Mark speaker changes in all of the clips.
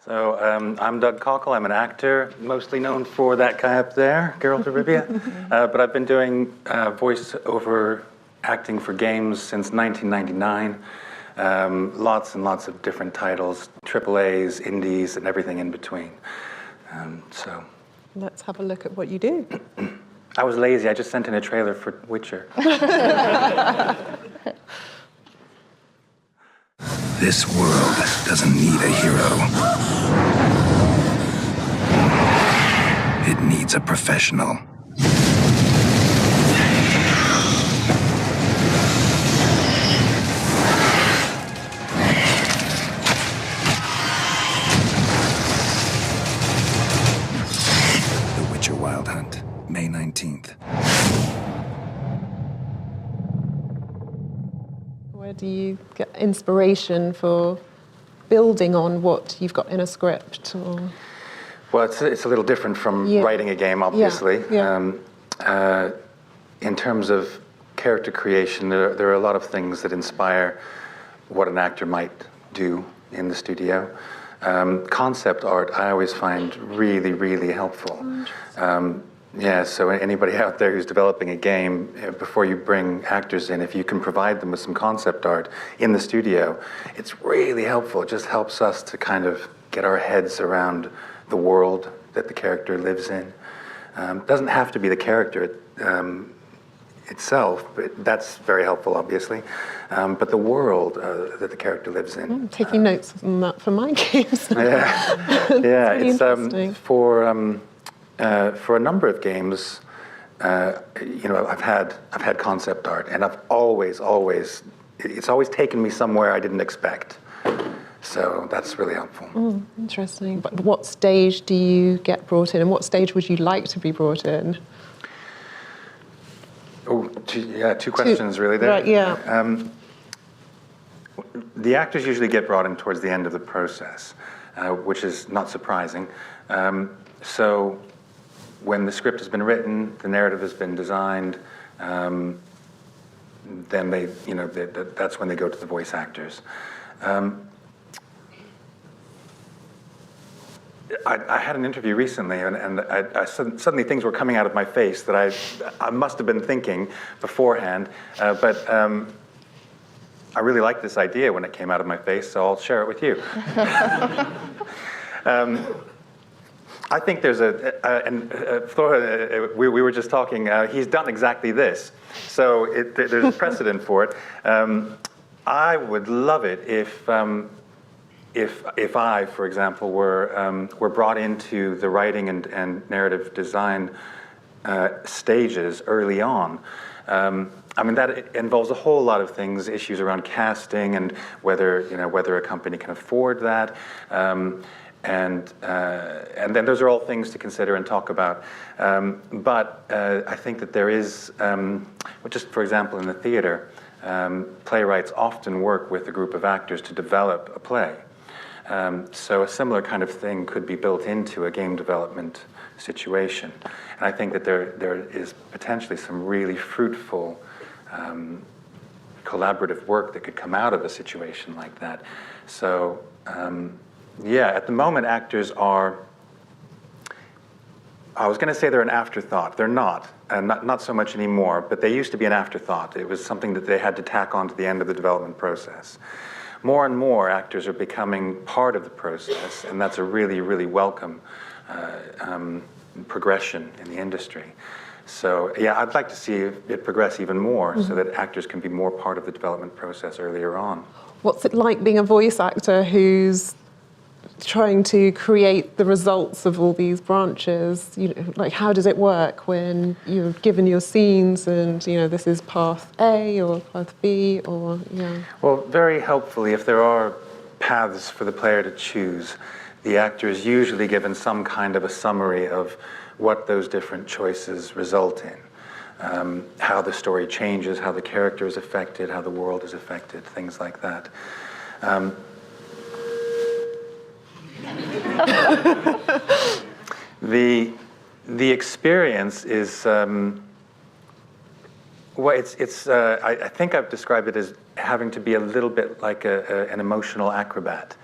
Speaker 1: So I'm Doug Cockle. I'm an actor, mostly known for that guy up there, Geralt of Rivia. But I've been doing voice-over acting for games since 1999. Lots and lots of different titles, AAAs, indies, and everything in between. So
Speaker 2: let's have a look at what you do.
Speaker 1: I was lazy. I just sent in a trailer for Witcher.
Speaker 3: This world doesn't need a hero. It needs a professional. The Witcher Wild Hunt, May 19th.
Speaker 2: Where do you get inspiration for building on what you've got in a script? Or...
Speaker 1: Well, it's a little different from writing a game, obviously. In terms of character creation, there are a lot of things that inspire what an actor might do in the studio. Concept art, I always find really, really helpful. So anybody out there who's developing a game, before you bring actors in, if you can provide them with some concept art in the studio, it's really helpful. It just helps us to kind of get our heads around the world that the character lives in. Doesn't have to be the character itself, but that's very helpful, obviously. But the world that the character lives in.
Speaker 2: I'm taking notes on that for my games.
Speaker 1: It's for a number of games. I've had concept art, and I've always it's always taken me somewhere I didn't expect. So that's really helpful.
Speaker 2: Interesting. But what stage do you get brought in, and what stage would you like to be brought in?
Speaker 1: Oh, two questions really there.
Speaker 2: Right, yeah.
Speaker 1: The actors usually get brought in towards the end of the process, which is not surprising. So when the script has been written, the narrative has been designed, then that's when they go to the voice actors. I had an interview recently, and I suddenly things were coming out of my face that I must have been thinking beforehand, but I really liked this idea when it came out of my face, so I'll share it with you. I think there's Flora, we were just talking, he's done exactly this, so there's a precedent for it. I would love it if I, for example, were brought into the writing and narrative design stages early on. That involves a whole lot of things, issues around casting and whether a company can afford that, and then those are all things to consider and talk about. But I think that there is, just for example, in the theater, playwrights often work with a group of actors to develop a play. So a similar kind of thing could be built into a game development situation. And I think that there is potentially some really fruitful collaborative work that could come out of a situation like that. So at the moment actors are, I was going to say they're an afterthought. They're not, and not so much anymore, but they used to be an afterthought. It was something that they had to tack on to the end of the development process. More and more actors are becoming part of the process, and that's a really, really welcome progression in the industry. So, I'd like to see it progress even more so that actors can be more part of the development process earlier on.
Speaker 2: What's it like being a voice actor who's trying to create the results of all these branches? How does it work when you're given your scenes and, this is path A or path B or,
Speaker 1: Well, very helpfully, if there are paths for the player to choose, the actor is usually given some kind of a summary of what those different choices result in. How the story changes, how the character is affected, how the world is affected, things like that. The experience is I think I've described it as having to be a little bit like an emotional acrobat,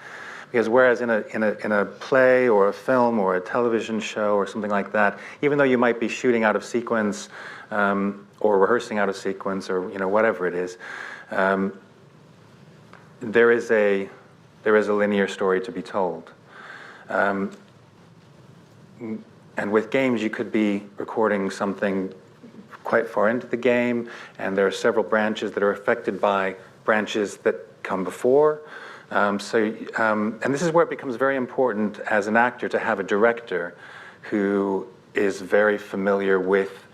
Speaker 1: Because whereas in a play or a film or a television show or something like that, even though you might be shooting out of sequence or rehearsing out of sequence or whatever it is, there is a linear story to be told. And with games, you could be recording something quite far into the game, and there are several branches that are affected by branches that come before. And this is where it becomes very important as an actor to have a director who is very familiar with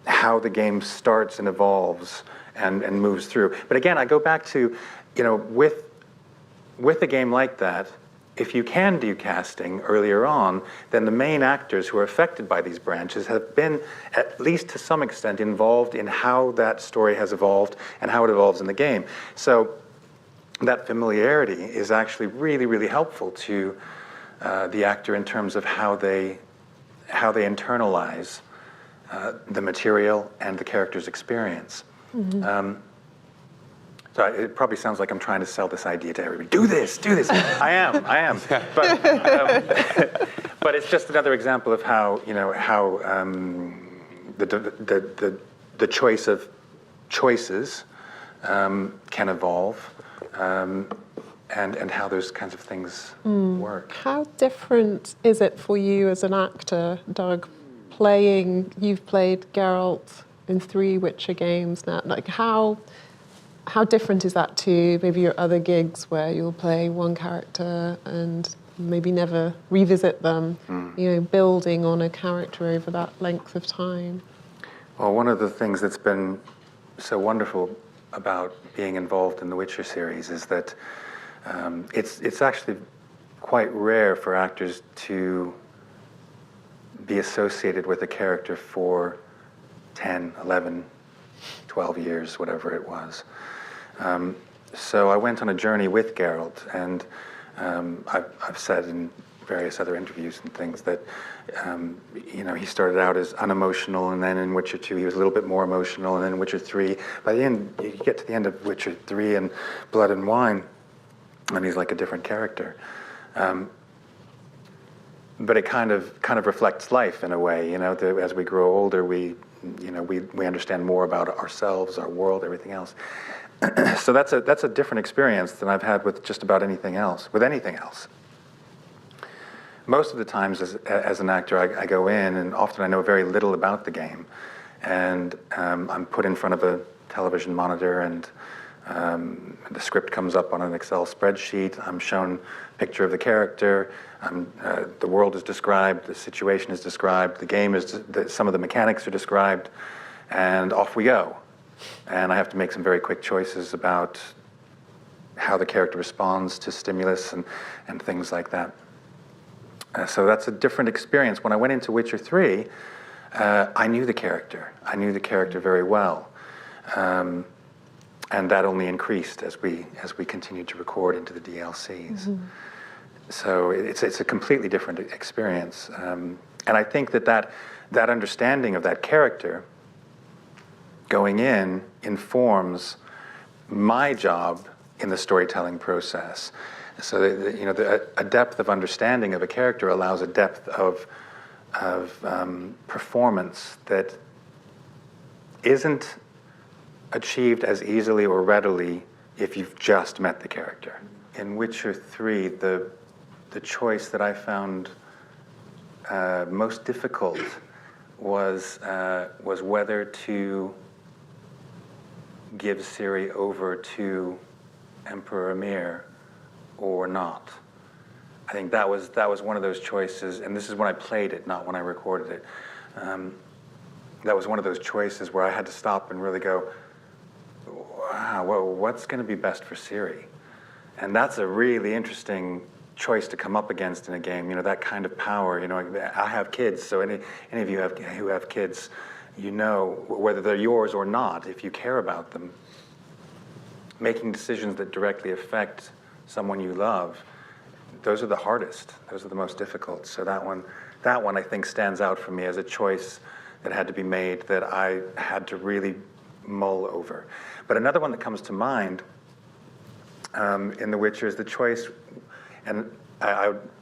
Speaker 1: how the game starts and evolves and moves through. But again, I go back to, with a game like that, if you can do casting earlier on, then the main actors who are affected by these branches have been, at least to some extent, involved in how that story has evolved and how it evolves in the game. So that familiarity is actually really, really helpful to the actor in terms of how they internalize the material and the character's experience. Mm-hmm. So it probably sounds like I'm trying to sell this idea to everybody. Do this. I am. But it's just another example of how the choice of choices can evolve, and how those kinds of things work.
Speaker 2: How different is it for you as an actor, Doug, you've played Geralt in 3 Witcher games now? Like how different is that to maybe your other gigs where you'll play one character and maybe never revisit them, building on a character over that length of time?
Speaker 1: Well, one of the things that's been so wonderful about being involved in the Witcher series is that it's actually quite rare for actors to be associated with a character for 10, 11, 12 years, whatever it was. So I went on a journey with Geralt, and I've said in various other interviews and things that he started out as unemotional, and then in Witcher 2 he was a little bit more emotional, and then in Witcher 3, by the end, you get to the end of Witcher 3 and Blood and Wine, and he's like a different character. But it kind of reflects life in a way, as we grow older, we understand more about ourselves, our world, everything else. So that's a different experience than I've had with just about anything else. Most of the times as an actor, I go in, and often I know very little about the game, and I'm put in front of a television monitor, and the script comes up on an Excel spreadsheet. I'm shown a picture of the character. The world is described. The situation is described. The game is. Some of the mechanics are described, and off we go. And I have to make some very quick choices about how the character responds to stimulus and things like that. So that's a different experience. When I went into Witcher 3, I knew the character. I knew the character very well. And that only increased as we continued to record into the DLCs. Mm-hmm. So it's a completely different experience. And I think that understanding of that character going in informs my job in the storytelling process. So a depth of understanding of a character allows a depth of performance that isn't achieved as easily or readily if you've just met the character. In Witcher 3, the choice that I found most difficult was whether to give Ciri over to Emperor Emir or not. I think that was one of those choices, and this is when I played it, not when I recorded it. That was one of those choices where I had to stop and really go, wow, well, what's going to be best for Ciri? And that's a really interesting choice to come up against in a game, that kind of power. I have kids, so any of you who have kids, whether they're yours or not, if you care about them, making decisions that directly affect someone you love, those are the hardest. Those are the most difficult. So that one I think stands out for me as a choice that had to be made that I had to really mull over. But another one that comes to mind in The Witcher is the choice, and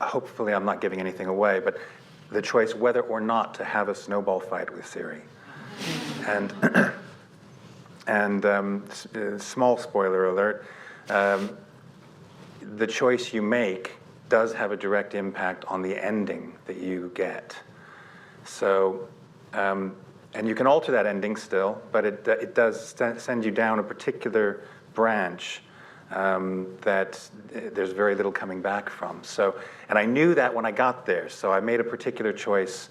Speaker 1: hopefully I'm not giving anything away, but the choice whether or not to have a snowball fight with Siri. And small spoiler alert, the choice you make does have a direct impact on the ending that you get. So, and you can alter that ending still, but it does send you down a particular branch that there's very little coming back from. So, and I knew that when I got there, so I made a particular choice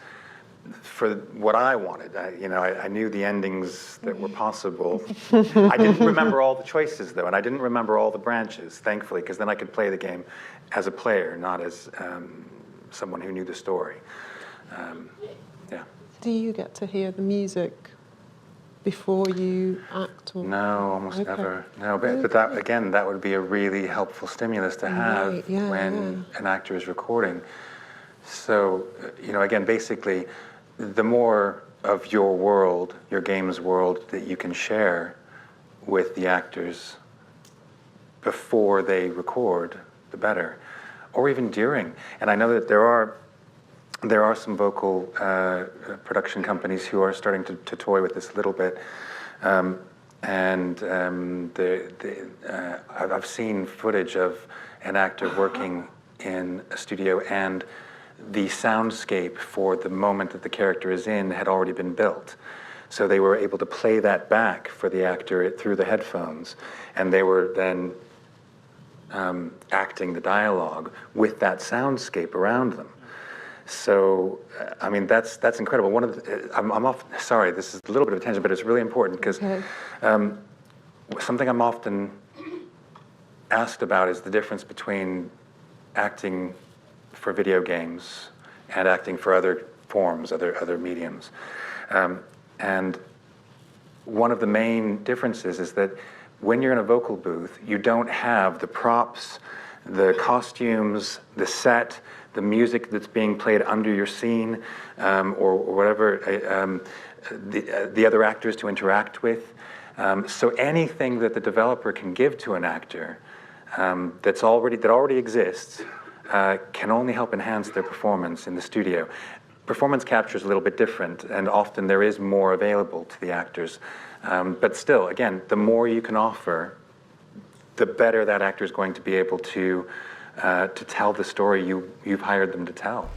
Speaker 1: for what I wanted. I knew the endings that were possible. I didn't remember all the choices, though, and I didn't remember all the branches, thankfully, because then I could play the game as a player, not as someone who knew the story. Yeah.
Speaker 2: Do you get to hear the music before you act? Or?
Speaker 1: No, almost never. No, but that, again, that would be a really helpful stimulus to have when an actor is recording. So, again, basically, the more of your world, your game's world, that you can share with the actors before they record, the better, or even during. And I know that there are some vocal production companies who are starting to toy with this a little bit. I've seen footage of an actor working in a studio, and the soundscape for the moment that the character is in had already been built. So they were able to play that back for the actor through the headphones, and they were then acting the dialogue with that soundscape around them. So, I mean, that's incredible. One of the, I'm off. Sorry, this is a little bit of a tangent, but it's really important because something I'm often asked about is the difference between acting for video games and acting for other forms, other mediums. And one of the main differences is that when you're in a vocal booth, you don't have the props, the costumes, the set, the music that's being played under your scene, or whatever, the other actors to interact with. So anything that the developer can give to an actor that already exists can only help enhance their performance in the studio. Performance capture is a little bit different, and often there is more available to the actors. But still, again, the more you can offer, the better that actor is going to be able to tell the story you've hired them to tell.